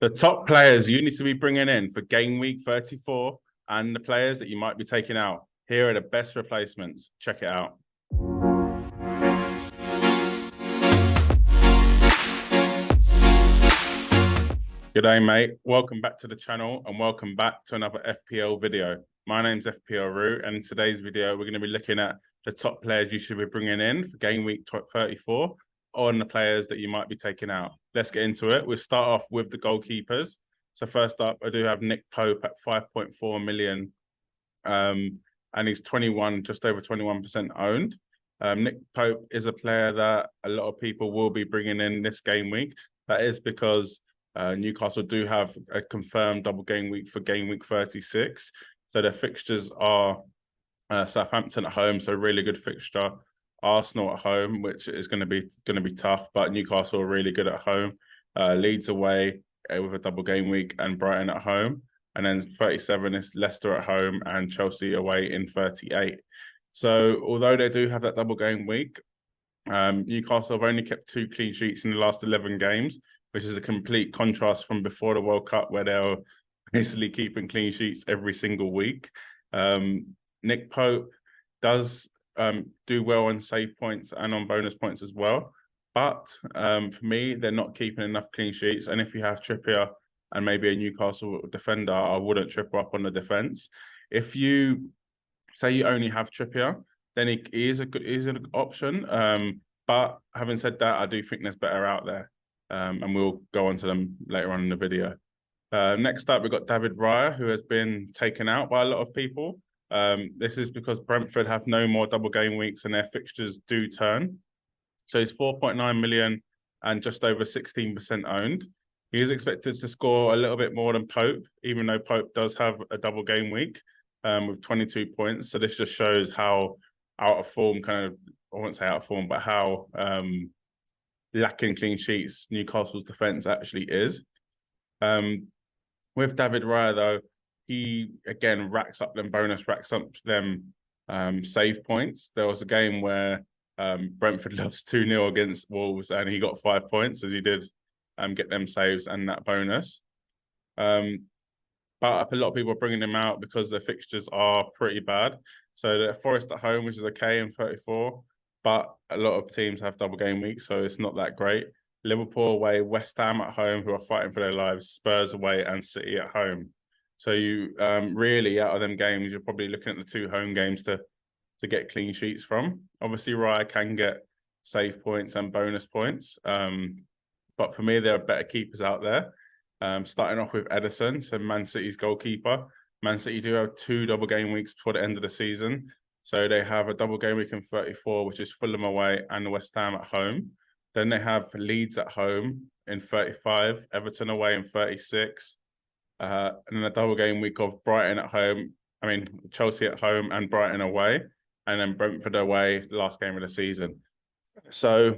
The top players you need to be bringing in for game week 34 and the players that you might be taking out. Here are the best replacements. Check it out. G'day, mate. Welcome back to the channel and welcome back to another FPL video. My name's FPL Root, and in today's video, we're going to be looking at the top players you should be bringing in for game week 34 on the players that you might be taking out. Let's get into it. We'll start off with the goalkeepers. So first up, I do have Nick Pope at 5.4 million, and he's just over 21% owned. Nick Pope is a player that a lot of people will be bringing in this game week. That is because Newcastle do have a confirmed double game week for game week 36. So their fixtures are Southampton at home, so really good fixture. Arsenal at home, which is going to be tough, but Newcastle are really good at home. Leeds away with a double game week, and Brighton at home. And then 37 is Leicester at home and Chelsea away in 38. So although they do have that double game week, Newcastle have only kept 2 clean sheets in the last 11 games, which is a complete contrast from before the World Cup, where they were basically keeping clean sheets every single week. Nick Pope does do well on save points and on bonus points as well. But for me, they're not keeping enough clean sheets. And if you have Trippier and maybe a Newcastle defender, I wouldn't trip up on the defense. If you say you only have Trippier, then he is an option. But having said that, I do think there's better out there. And we'll go on to them later on in the video. Next up, we've got David Raya, who has been taken out by a lot of people. This is because Brentford have no more double game weeks and their fixtures do turn. So he's 4.9 million and just over 16% owned. He is expected to score a little bit more than Pope, even though Pope does have a double game week with 22 points. So this just shows how out of form, I won't say out of form, but how lacking clean sheets Newcastle's defence actually is. With David Raya, though, he again racks up them save points. There was a game where Brentford lost 2-0 against Wolves and he got 5 points as he did get them saves and that bonus. But a lot of people are bringing him out because their fixtures are pretty bad. So they're Forest at home, which is okay in 34, but a lot of teams have double game weeks, so it's not that great. Liverpool away, West Ham at home, who are fighting for their lives, Spurs away, and City at home. So you really, out of them games, you're probably looking at the 2 home games to get clean sheets from. Obviously, Raya can get save points and bonus points. But for me, there are better keepers out there. Starting off with Ederson, so Man City's goalkeeper. Man City do have 2 double game weeks before the end of the season. So they have a double game week in 34, which is Fulham away and West Ham at home. Then they have Leeds at home in 35, Everton away in 36. And then a double game week of Chelsea at home and Brighton away. And then Brentford away, the last game of the season. So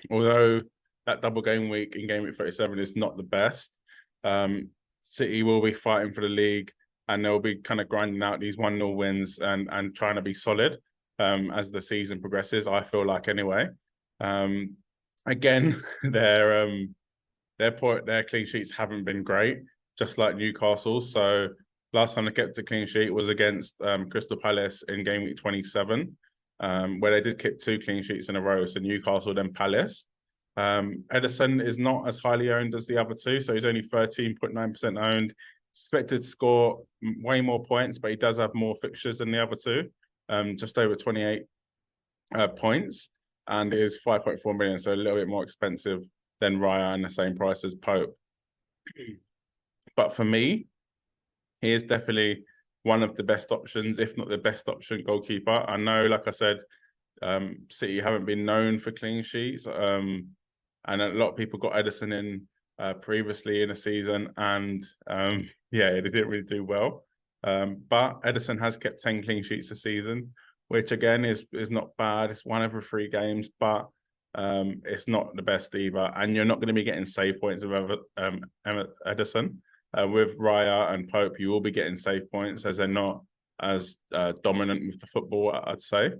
although that double game week in game week 37 is not the best, City will be fighting for the league and they'll be kind of grinding out these 1-0 wins and trying to be solid as the season progresses, I feel like anyway. Again, their clean sheets haven't been great, just like Newcastle. So last time they kept a clean sheet was against Crystal Palace in game week 27, where they did keep 2 clean sheets in a row. So Newcastle, then Palace. Ederson is not as highly owned as the other 2, so he's only 13.9% owned. Expected to score way more points, but he does have more fixtures than the other 2, just over 28 points, and is 5.4 million, so a little bit more expensive than Raya and the same price as Pope. But for me, he is definitely one of the best options, if not the best option goalkeeper. I know, like I said, City haven't been known for clean sheets, and a lot of people got Ederson in previously in a season, and they didn't really do well. But Ederson has kept 10 clean sheets this season, which again is not bad. It's 1 every 3 games, but it's not the best either. And you're not going to be getting save points with Ederson. With Raya and Pope, you will be getting save points as they're not as dominant with the football, I'd say.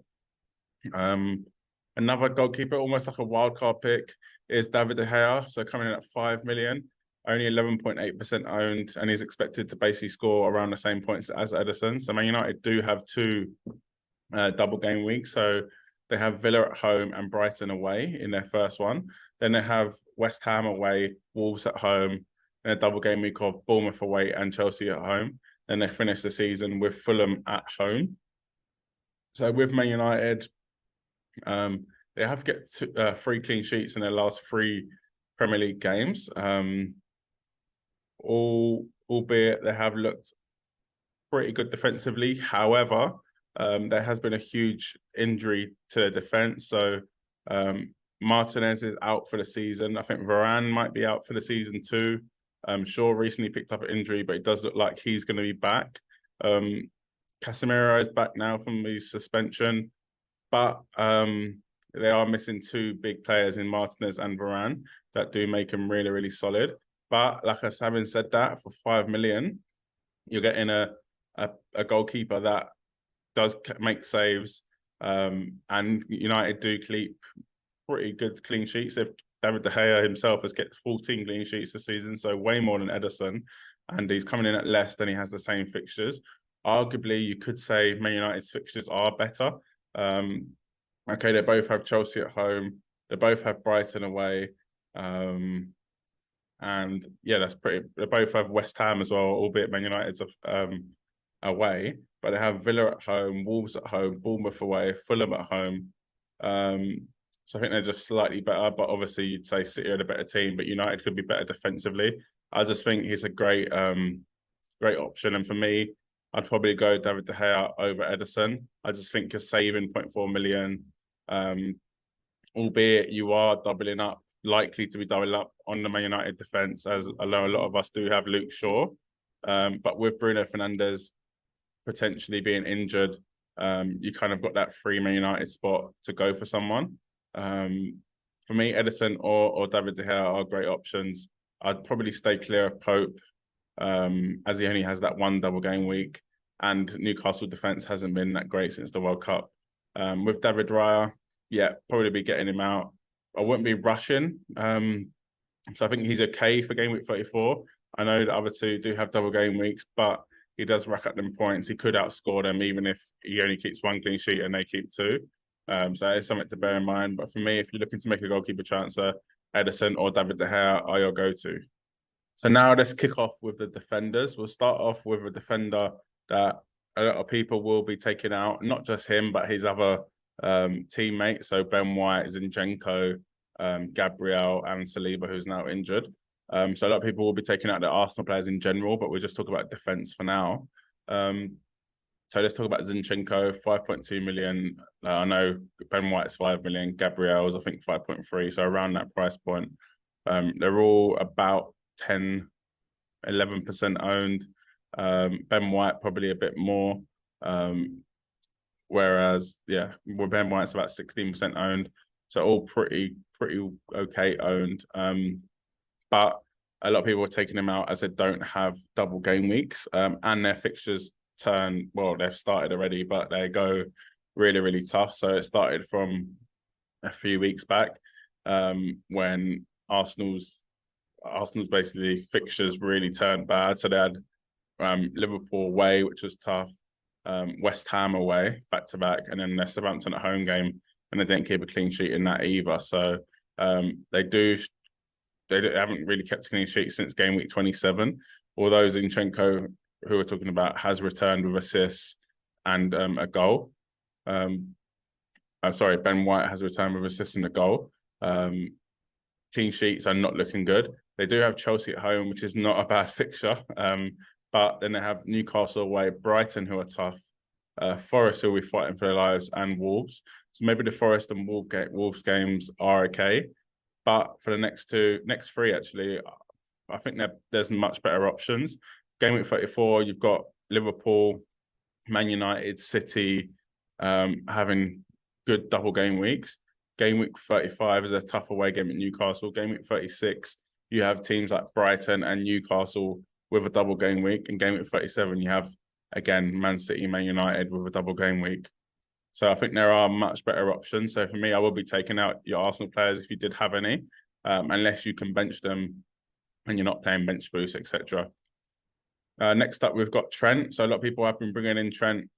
Another goalkeeper, almost like a wildcard pick, is David De Gea. So coming in at 5 million. only 11.8% owned, and he's expected to basically score around the same points as Ederson. So Man United do have two double game weeks. So they have Villa at home and Brighton away in their first one. Then they have West Ham away, Wolves at home, and a double game week of Bournemouth away and Chelsea at home. Then they finish the season with Fulham at home. So with Man United, they have get 3 clean sheets in their last 3 Premier League games. Albeit they have looked pretty good defensively. However, there has been a huge injury to the defense. So Martinez is out for the season. I think Varane might be out for the season too. Shaw recently picked up an injury, but it does look like he's going to be back. Casemiro is back now from his suspension, but they are missing 2 big players in Martinez and Varane that do make him really, really solid. But like I having said that, for 5 million, you're getting a goalkeeper that does make saves, and United do keep pretty good clean sheets. If David De Gea himself has kept 14 clean sheets this season, so way more than Ederson, and he's coming in at less than he has the same fixtures. Arguably, you could say Man United's fixtures are better. Okay, they both have Chelsea at home. They both have Brighton away. And yeah, that's pretty. They both have West Ham as well, albeit Man United's away. But they have Villa at home, Wolves at home, Bournemouth away, Fulham at home. So I think they're just slightly better. But obviously, you'd say City are the better team, but United could be better defensively. I just think he's a great option. And for me, I'd probably go David De Gea over Ederson. I just think you're saving 0.4 million, albeit you are likely to be doubling up on the Man United defence, as I know a lot of us do have Luke Shaw. But with Bruno Fernandes potentially being injured, you kind of got that free Man United spot to go for someone. For me, Ederson or David De Gea are great options. I'd probably stay clear of Pope, as he only has that 1 double game week, and Newcastle defence hasn't been that great since the World Cup. With David Raya, yeah, probably be getting him out. I wouldn't be rushing. So I think he's okay for game week 34. I know the other 2 do have double game weeks, but he does rack up them points. He could outscore them even if he only keeps 1 clean sheet and they keep 2. So that is something to bear in mind. But for me, if you're looking to make a goalkeeper transfer, Ederson or David De Gea are your go-to. So now let's kick off with the defenders. We'll start off with a defender that a lot of people will be taking out, not just him, but his other teammates. So Ben White, Zinchenko, Gabriel, and Saliba, who's now injured. So a lot of people will be taking out the Arsenal players in general, but we'll just talk about defence for now. So let's talk about Zinchenko, 5.2 million. I know Ben White's 5 million, Gabriel's I think 5.3, so around that price point. They're all about 10-11% owned. Ben White probably a bit more. Whereas, yeah, with Ben White's about 16% owned. So all pretty okay owned. But a lot of people are taking them out as they don't have double game weeks. And their fixtures they've started already, but they go really, really tough. So it started from a few weeks back, when Arsenal's basically fixtures really turned bad. So they had Liverpool away, which was tough, West Ham away back to back, and then their Southampton at home game, and they didn't keep a clean sheet in that either. So they haven't really kept a clean sheet since game week 27. Although Zinchenko, who we're talking about, has returned with assists and a goal. I'm sorry, Ben White has returned with assists and a goal. Clean sheets are not looking good. They do have Chelsea at home, which is not a bad fixture. But then they have Newcastle away, Brighton, who are tough, Forest, who will be fighting for their lives, and Wolves. So maybe the Forest and Wolves games are okay. But for the next 3, actually, I think there's much better options. Game week 34, you've got Liverpool, Man United, City having good double game weeks. Game week 35 is a tough away game at Newcastle. Game week 36, you have teams like Brighton and Newcastle with a double game week. And game week 37, you have, again, Man City, Man United with a double game week. So I think there are much better options. So for me, I will be taking out your Arsenal players if you did have any, unless you can bench them and you're not playing bench boost, etc. Next up, we've got Trent. So a lot of people have been bringing in Trent,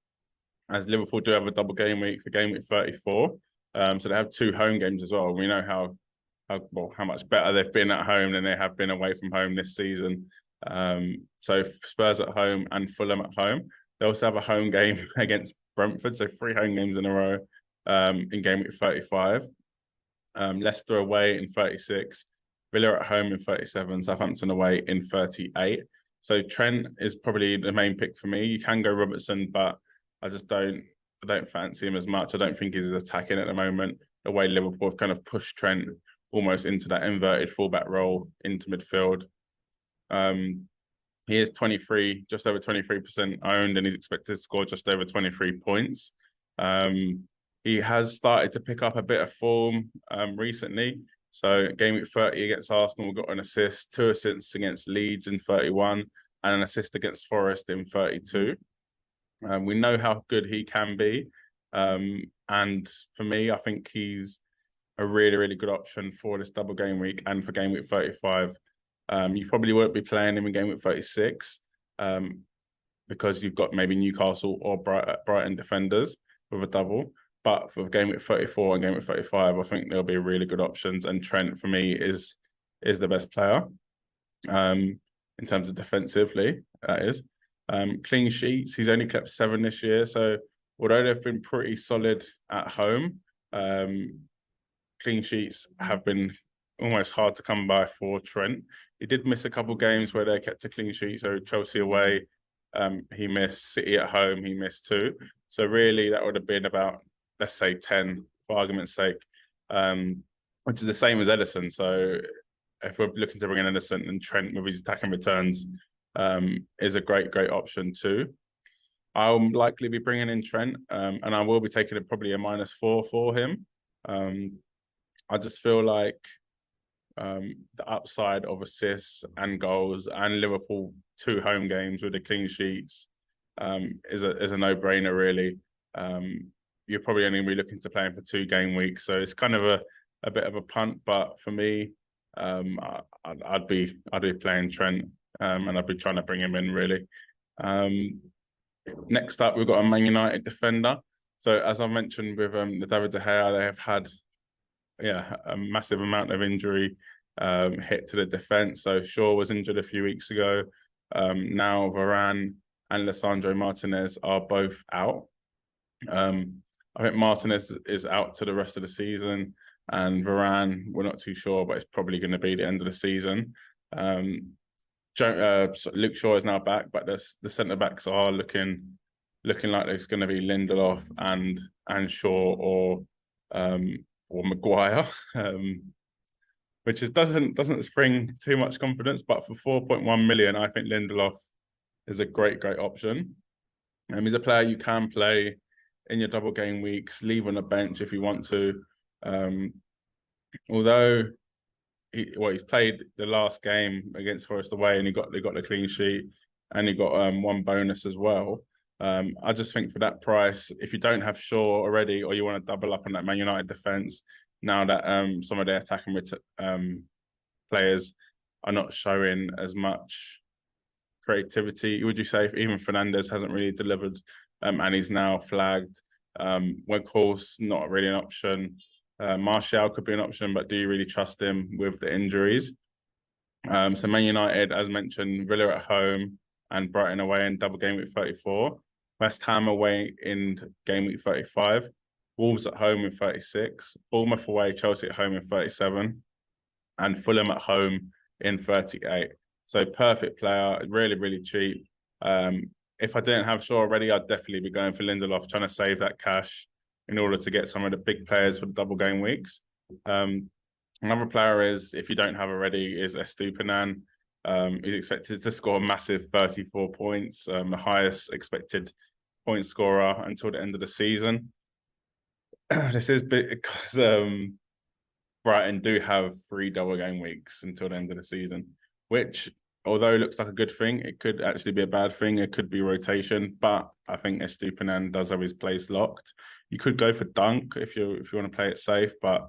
as Liverpool do have a double game week for game week 34. So they have 2 home games as well. We know how much better they've been at home than they have been away from home this season. So Spurs at home and Fulham at home. They also have a home game against Brentford, so 3 home games in a row in game week 35. Leicester away in 36, Villa at home in 37, Southampton away in 38. So Trent is probably the main pick for me. You can go Robertson, but I don't fancy him as much. I don't think he's attacking at the moment. The way Liverpool have kind of pushed Trent almost into that inverted fullback role into midfield. He is 23, just over 23% owned, and he's expected to score just over 23 points. He has started to pick up a bit of form recently. So game week 30 against Arsenal, got an assist, 2 assists against Leeds in 31, and an assist against Forest in 32. We know how good he can be. And for me, I think he's a really, really good option for this double game week and for game week 35. You probably won't be playing him in game week 36 because you've got maybe Newcastle or Brighton defenders with a double. But for game week 34 and game week 35, I think there'll be really good options. And Trent, for me, is the best player in terms of defensively, that is. Clean sheets, he's only kept 7 this year. So although they've been pretty solid at home, clean sheets have been almost hard to come by for Trent. He did miss a couple games where they kept a clean sheet. So Chelsea away, he missed. City at home, he missed 2. So really, that would have been about, let's say, 10 for argument's sake, which is the same as Ederson. So if we're looking to bring in Ederson, and Trent with his attacking returns is a great option too. I'll likely be bringing in Trent, and I will be taking probably a -4 for him. I just feel like the upside of assists and goals and Liverpool 2 home games with the clean sheets is a no-brainer, really. You're probably only going to be looking to play him for 2 game weeks, so it's kind of a bit of a punt. But for me, I'd be playing Trent, and I'd be trying to bring him in, really. Next up, we've got a Man United defender. So as I mentioned with the David De Gea, they have had a massive amount of injury hit to the defense. So Shaw was injured a few weeks ago. Now Varane and Lisandro Martinez are both out. I think Martinez is out to the rest of the season, and Varane, we're not too sure, but it's probably going to be the end of the season. Luke Shaw is now back, but the centre backs are looking like there's going to be Lindelof and Shaw or Maguire, which doesn't spring too much confidence. But for 4.1 million, I think Lindelof is a great option. He's a player you can play in your double game weeks, leave on the bench if you want to. Although he's played the last game against Forest away, and they got the clean sheet, and he got 1 bonus as well. I just think for that price, if you don't have Shaw already, or you want to double up on that Man United defense, now that some of their attacking players are not showing as much creativity, would you say? Even Fernandes hasn't really delivered, and he's now flagged. Weghorst, not really an option. Martial could be an option, but do you really trust him with the injuries? So Man United, as mentioned, Villa at home and Brighton away in double game week 34. West Ham away in game week 35. Wolves at home in 36. Bournemouth away, Chelsea at home in 37. And Fulham at home in 38. So perfect player, really cheap. If I didn't have Shaw already, I'd definitely be going for Lindelof, trying to save that cash in order to get some of the big players for the double game weeks. Another player is, if you don't have already, is Estupiñán. He's expected to score a massive 34 points, the highest expected point scorer until the end of the season. This is because Brighton do have 3 double game weeks until the end of the season, which, although it looks like a good thing, it could actually be a bad thing. It could be rotation, but I think Estupiñán does have his place locked. You could go for Dunk if you want to play it safe, but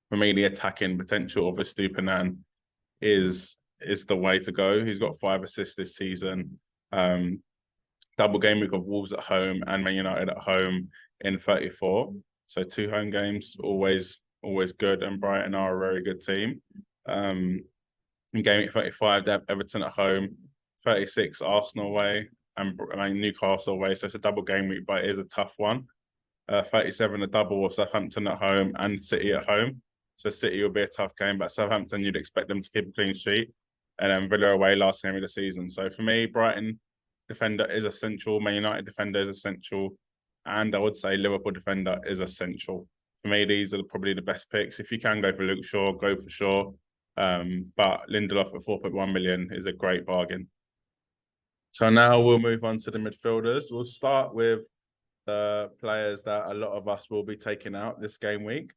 for me, the attacking potential of Estupiñán is is the way to go. He's got 5 assists this season. Double game week of Wolves at home and Man United at home in 34. So 2 home games, always good. And Brighton are a very good team. In game week 35, they have Everton at home, 36 Arsenal away, and Newcastle away. So it's a double game week, but it is a tough one. 37 a double of Southampton at home and City at home. So City will be a tough game, but Southampton, you'd expect them to keep a clean sheet. And then Villa away last game of the season. So for me, Brighton defender is essential. Man United defender is essential. And I would say Liverpool defender is essential. For me, these are probably the best picks. If you can go for Luke Shaw, go for Shaw. But Lindelof at 4.1 million is a great bargain. So now we'll move on to the midfielders. We'll start with the players that a lot of us will be taking out this game week.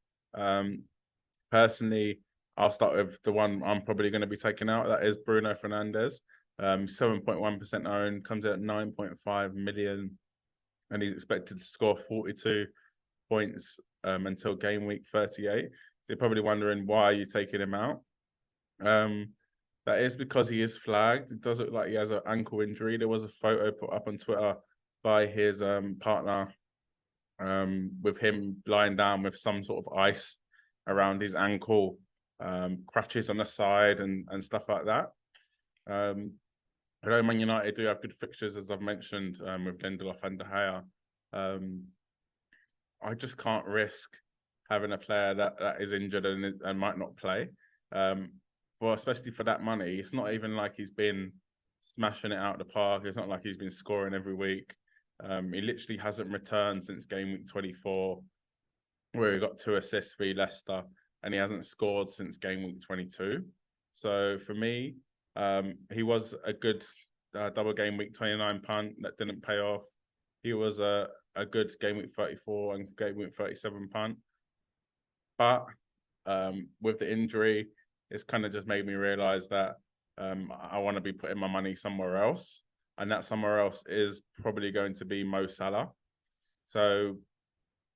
Personally, I'll start with the one I'm probably going to be taking out. That is Bruno Fernandes. 7.1% owned, comes in at 9.5 million, and he's expected to score 42 points until game week 38. So you're probably wondering, why are you taking him out? That is because he is flagged. It does look like he has an ankle injury. There was a photo put up on Twitter by his partner with him lying down with some sort of ice around his ankle, crutches on the side and stuff like that. Although Man United do have good fixtures, as I've mentioned, with Lindelof and De Gea, I just can't risk having a player that is injured and might not play. Well, especially for that money, it's not even like he's been smashing it out of the park. It's not like he's been scoring every week. He literally hasn't returned since game week 24, where he got 2 assists for Leicester, and he hasn't scored since game week 22. So for me, he was a good double game week 29 punt that didn't pay off. He was a good game week 34 and game week 37 punt. But with the injury, it's kind of just made me realize that I want to be putting my money somewhere else. And that somewhere else is probably going to be Mo Salah. So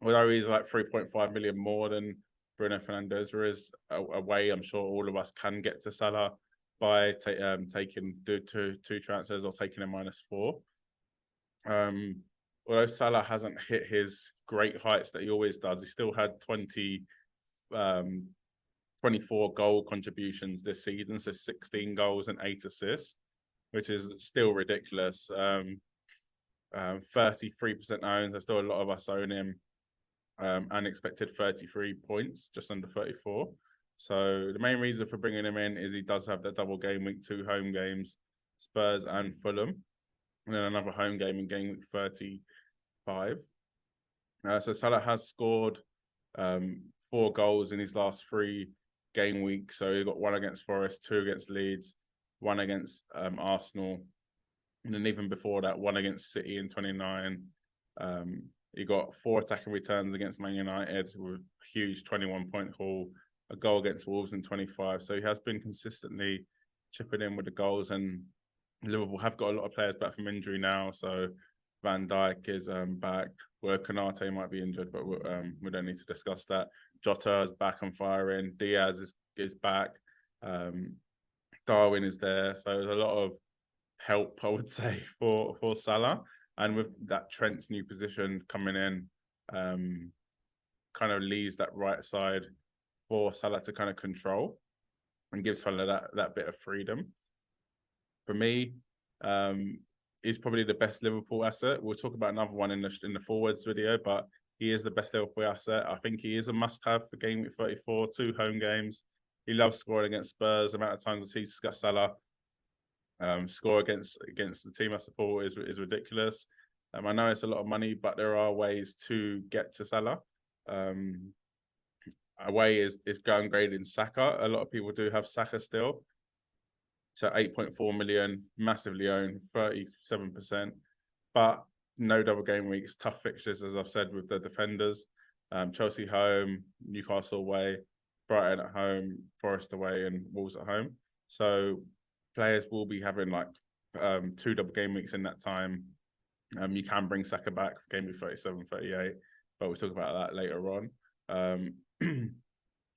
although he's like 3.5 million more than Bruno Fernandes, there is a way I'm sure all of us can get to Salah by taking two transfers or taking a -4. Although Salah hasn't hit his great heights that he always does, he still had 24 goal contributions this season, so 16 goals and 8 assists, which is still ridiculous. 33% owned, there's still a lot of us own him, and expected 33 points, just under 34. So the main reason for bringing him in is he does have the double game week 2 home games, Spurs and Fulham, and then another home game in game week 35. So Salah has scored 4 goals in his last 3 game weeks. So he got 1 against Forest, 2 against Leeds, 1 against Arsenal, and then even before that, 1 against City in 29. He got 4 attacking returns against Man United with a huge 21-point haul, a goal against Wolves in 25. So he has been consistently chipping in with the goals, and Liverpool have got a lot of players back from injury now. So Van Dijk is back, where Konate might be injured, but we don't need to discuss that. Jota is back and firing. Diaz is back. Darwin is there. So there's a lot of help, I would say, for Salah. And with that Trent's new position coming in, kind of leaves that right side for Salah to kind of control and gives Salah that bit of freedom. For me, he's probably the best Liverpool asset. We'll talk about another one in the forwards video, but he is the best Liverpool asset. I think he is a must-have for game week 34, 2 home games. He loves scoring against Spurs. The amount of times I see Salah score against the team I support is ridiculous. I know it's a lot of money, but there are ways to get to Salah. A way is downgrading Saka. A lot of people do have Saka still. So 8.4 million, massively owned, 37%. But no double game weeks, tough fixtures, as I've said, with the defenders. Chelsea home, Newcastle away, Brighton at home, Forest away, and Wolves at home. So players will be having like 2 double game weeks in that time. You can bring Saka back for game week 37, 38, but we'll talk about that later on.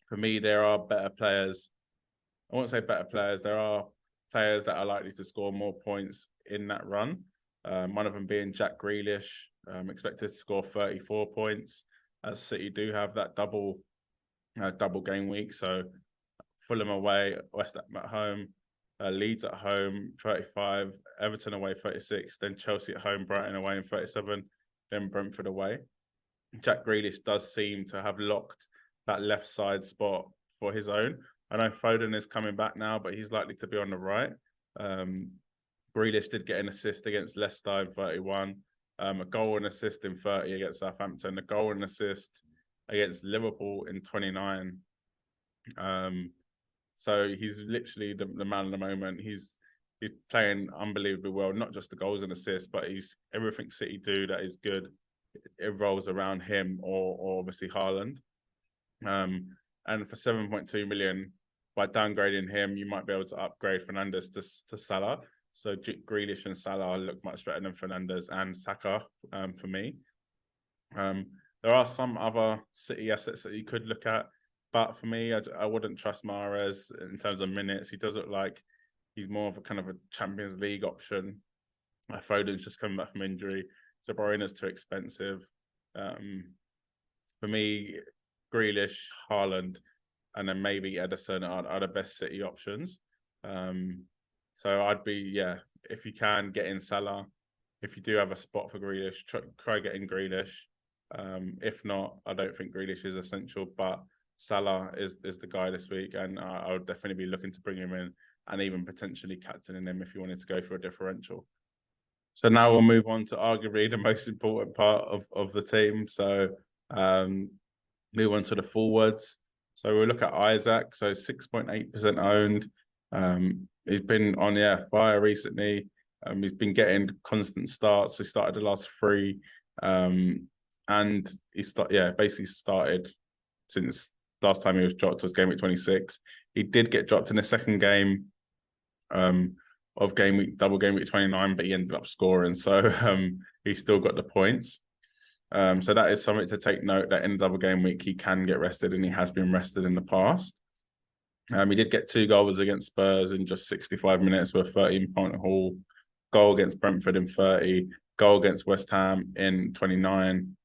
For me, there are better players. I won't say better players. There are players that are likely to score more points in that run. One of them being Jack Grealish, expected to score 34 points, as City do have that double game week. So Fulham away, West Ham at home, Leeds at home, 35, Everton away, 36, then Chelsea at home, Brighton away in 37, then Brentford away. Jack Grealish does seem to have locked that left side spot for his own. I know Foden is coming back now, but he's likely to be on the right. Grealish did get an assist against Leicester in 31, a goal and assist in 30 against Southampton, a goal and assist against Liverpool in 29. So he's literally the man of the moment. He's playing unbelievably well, not just the goals and assists, but he's everything City do that is good. It revolves around him or obviously Haaland. And for 7.2 million, by downgrading him, you might be able to upgrade Fernandes to Salah. So Grealish and Salah look much better than Fernandes and Saka for me. There are some other City assets that you could look at, but for me, I wouldn't trust Mahrez in terms of minutes. He does look like he's more of a kind of a Champions League option. Foden's just coming back from injury. De Bruyne is too expensive. For me, Grealish, Haaland, and then maybe Ederson are the best City options. So I'd be, if you can, get in Salah. If you do have a spot for Grealish, try getting Grealish. If not, I don't think Grealish is essential, but Salah is the guy this week, and I would definitely be looking to bring him in and even potentially captaining him if you wanted to go for a differential. So now we'll move on to arguably the most important part of the team. So move on to the forwards. So we'll look at Isaac. So 6.8% owned. He's been on fire recently. He's been getting constant starts. He started the last 3, and he basically started since last time he was dropped was Gameweek 26. He did get dropped in the second game of double game week 29, but he ended up scoring, so he still got the points. So that is something to take note, that in double game week he can get rested, and he has been rested in the past. He did get 2 goals against Spurs in just 65 minutes with 13-point haul, goal against Brentford in 30, goal against West Ham in 29.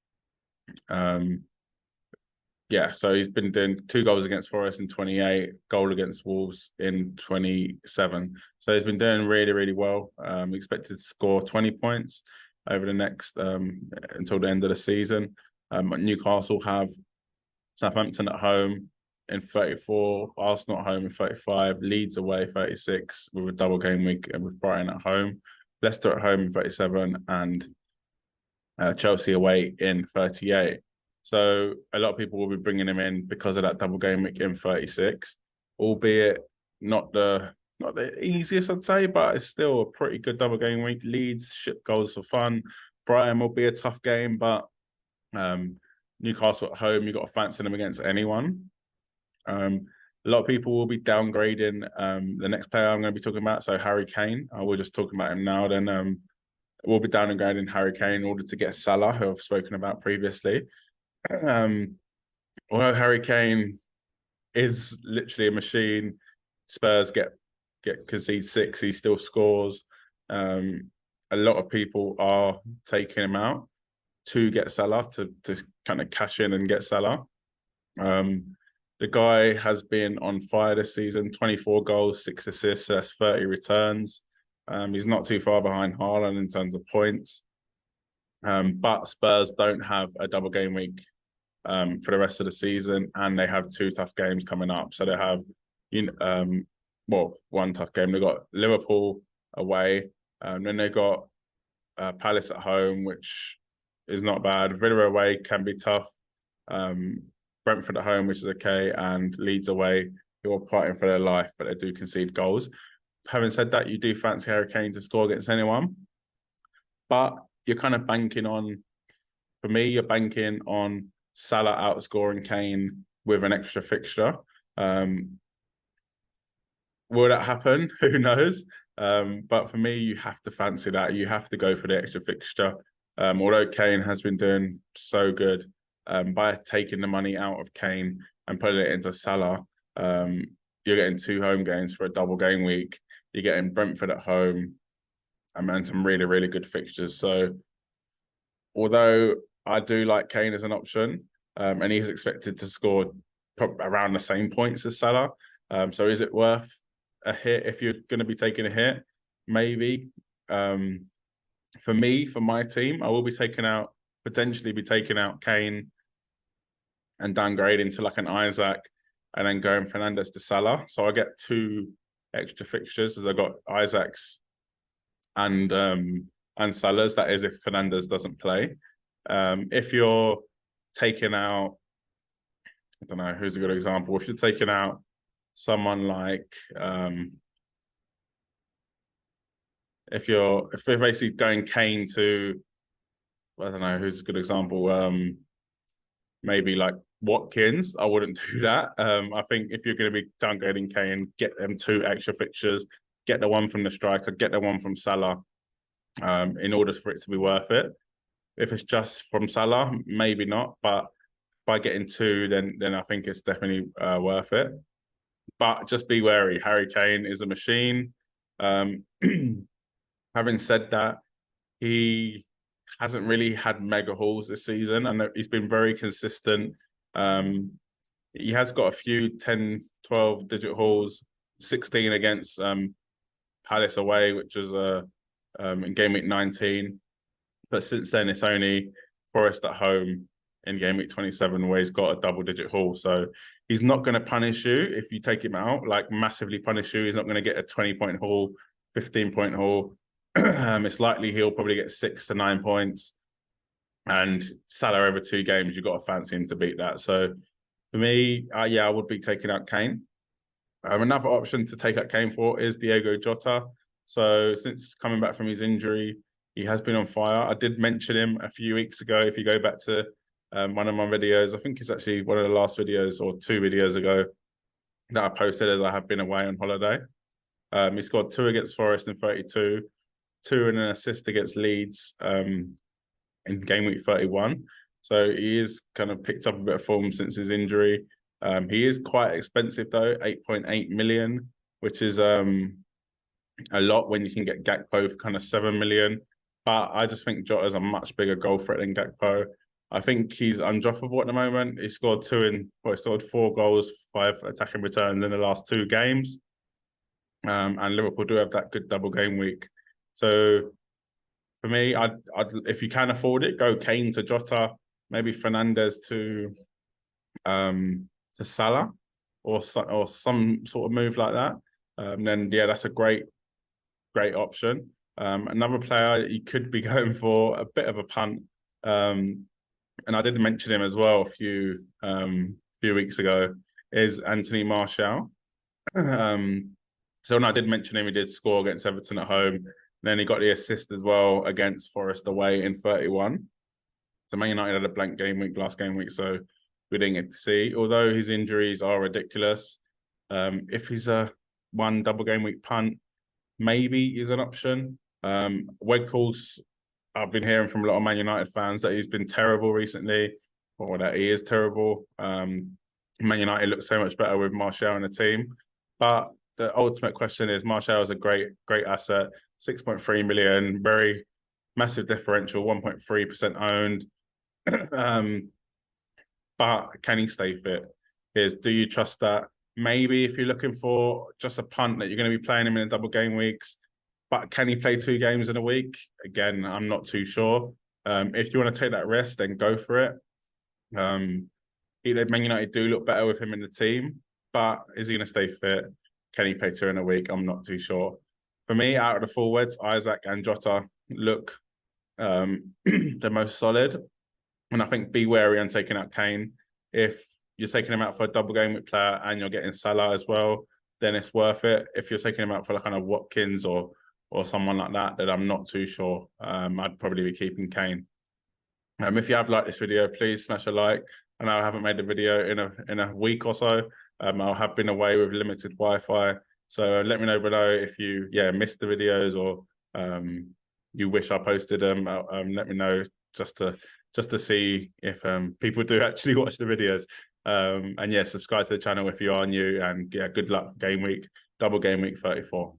So he's been doing 2 goals against Forest in 28, goal against Wolves in 27. So he's been doing really, really well. Expected to score 20 points over the next until the end of the season. Newcastle have Southampton at home in 34, Arsenal at home in 35, Leeds away 36 with a double game week, and with Brighton at home, Leicester at home in 37, and Chelsea away in 38. So a lot of people will be bringing him in because of that double game week in 36, albeit not the easiest, I'd say, but it's still a pretty good double game week. Leeds ship goals for fun. Brighton will be a tough game, but Newcastle at home, you've got to fancy them against anyone. A lot of people will be downgrading the next player I'm going to be talking about, so Harry Kane. I will just talk about him now. Then we'll be downgrading Harry Kane in order to get Salah, who I've spoken about previously. Although Harry Kane is literally a machine, Spurs get concede 6, he still scores. A lot of people are taking him out to get Salah, to kind of cash in and get Salah. The guy has been on fire this season, 24 goals, 6 assists, that's 30 returns. He's not too far behind Haaland in terms of points. But Spurs don't have a double game week for the rest of the season, and they have 2 tough games coming up. So they have, one tough game. They've got Liverpool away, then they've got Palace at home, which is not bad. Villa away can be tough. Brentford at home, which is okay, and Leeds away, who are fighting for their life, but they do concede goals. Having said that, you do fancy Harry Kane to score against anyone, but you're kind of banking on, for me, you're banking on Salah outscoring Kane with an extra fixture. Will that happen? Who knows? But for me, you have to fancy that. You have to go for the extra fixture. Although Kane has been doing so good, by taking the money out of Kane and putting it into Salah, you're getting 2 home games for a double game week. You're getting Brentford at home, and some really, really good fixtures. So although I do like Kane as an option, and he's expected to score around the same points as Salah. So is it worth a hit if you're going to be taking a hit? Maybe. For me, for my team, I will be potentially be taking out Kane and downgrading to like an Isaac and then going Fernandes to Salah. So I get 2 extra fixtures as I got Isaacs and Salah's. That is if Fernandes doesn't play. If you're taking out, I don't know, who's a good example? If you're taking out someone like if you're basically going Kane to, I don't know, who's a good example? Maybe like Watkins. I wouldn't do that. I think if you're going to be downgrading Kane, get them 2 extra fixtures, get the one from the striker, get the one from Salah, in order for it to be worth it. If it's just from Salah, maybe not, but by getting 2, then I think it's definitely worth it. But just be wary. Harry Kane is a machine. Having said that, he hasn't really had mega hauls this season. I know he's been very consistent. He has got a few 10, 12 digit hauls, 16 against Palace away, which was in game week 19. But since then, it's only Forest at home in game week 27 where he's got a double digit haul. So he's not going to punish you if you take him out, like massively punish you. He's not going to get a 20-point haul, 15-point haul. It's likely he'll probably get 6 to 9 points. And Salah over 2 games, you've got to fancy him to beat that. So for me, yeah, I would be taking out Kane. Another option to take out Kane for is Diogo Jota. So since coming back from his injury, he has been on fire. I did mention him a few weeks ago. If you go back to one of my videos, I think it's actually one of the last videos or 2 videos ago that I posted as I have been away on holiday. He scored 2 against Forest in 32, 2 and an assist against Leeds in game week 31. So he is kind of picked up a bit of form since his injury. He is quite expensive though, 8.8 million, which is a lot when you can get Gakpo for kind of 7 million. But I just think Jota's a much bigger goal threat than Gakpo. I think he's undroppable at the moment. He scored 4 goals, 5 attacking returns in the last 2 games. And Liverpool do have that good double game week. So for me, I'd if you can afford it, go Kane to Jota, maybe Fernandes to Salah, or some sort of move like that. Then yeah, that's a great option. Another player you could be going for a bit of a punt, and I did mention him as well a few weeks ago, is Anthony Martial. So when I did mention him, he did score against Everton at home. Then he got the assist as well against Forest away in 31. So Man United had a blank game week last game week, so we didn't get to see. Although his injuries are ridiculous, if he's a 1 double game week punt, maybe is an option. Weghorst, I've been hearing from a lot of Man United fans that he's been terrible recently, or that he is terrible. Man United looks so much better with Martial in the team. But the ultimate question is, Martial is a great asset, 6.3 million, very massive differential, 1.3% owned. But can he stay fit? Do you trust that? Maybe if you're looking for just a punt that you're going to be playing him in double game weeks, but can he play 2 games in a week? Again, I'm not too sure. If you want to take that risk, then go for it. Man United do look better with him in the team, but is he going to stay fit? Can he play 2 in a week? I'm not too sure. For me, out of the forwards, Isaac and Jota look the most solid. And I think be wary on taking out Kane. If you're taking him out for a double game week player and you're getting Salah as well, then it's worth it. If you're taking him out for like kind of Watkins or someone like that, then I'm not too sure. I'd probably be keeping Kane. If you have liked this video, please smash a like. I know I haven't made a video in a week or so. I have been away with limited Wi-Fi. So let me know below if you missed the videos or you wish I posted them. Let me know just to see if people do actually watch the videos. And yeah, subscribe to the channel if you are new. And yeah, good luck double game week 34.